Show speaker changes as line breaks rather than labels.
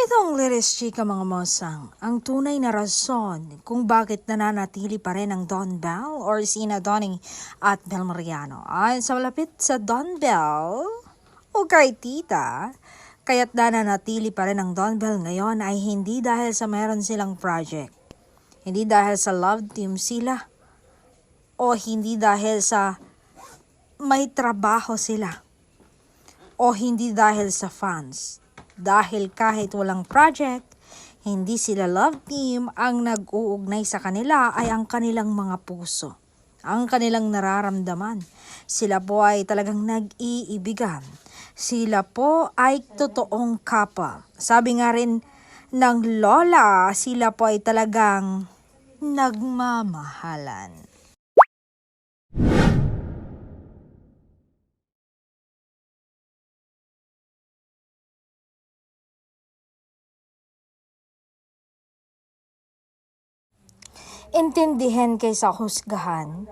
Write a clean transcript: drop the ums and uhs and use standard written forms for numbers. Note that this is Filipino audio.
Itong liris chika mga mosang, ang tunay na rason kung bakit nananatili pa rin ang Don Bell or sina Donnie at Bel Mariano. Ayon sa malapit sa Don Bell o kay tita, kaya't nananatili pa rin ang Don Bell ngayon ay hindi dahil sa meron silang project, hindi dahil sa love team sila, o hindi dahil sa may trabaho sila, o hindi dahil sa fans. Dahil kahit walang project, hindi sila love team, ang nag-uugnay sa kanila ay ang kanilang mga puso, ang kanilang nararamdaman. Sila po ay talagang nag-iibigan. Sila po ay totoong couple. Sabi nga rin ng lola, sila po ay talagang nagmamahalan. Intindihin kaysa husgahan,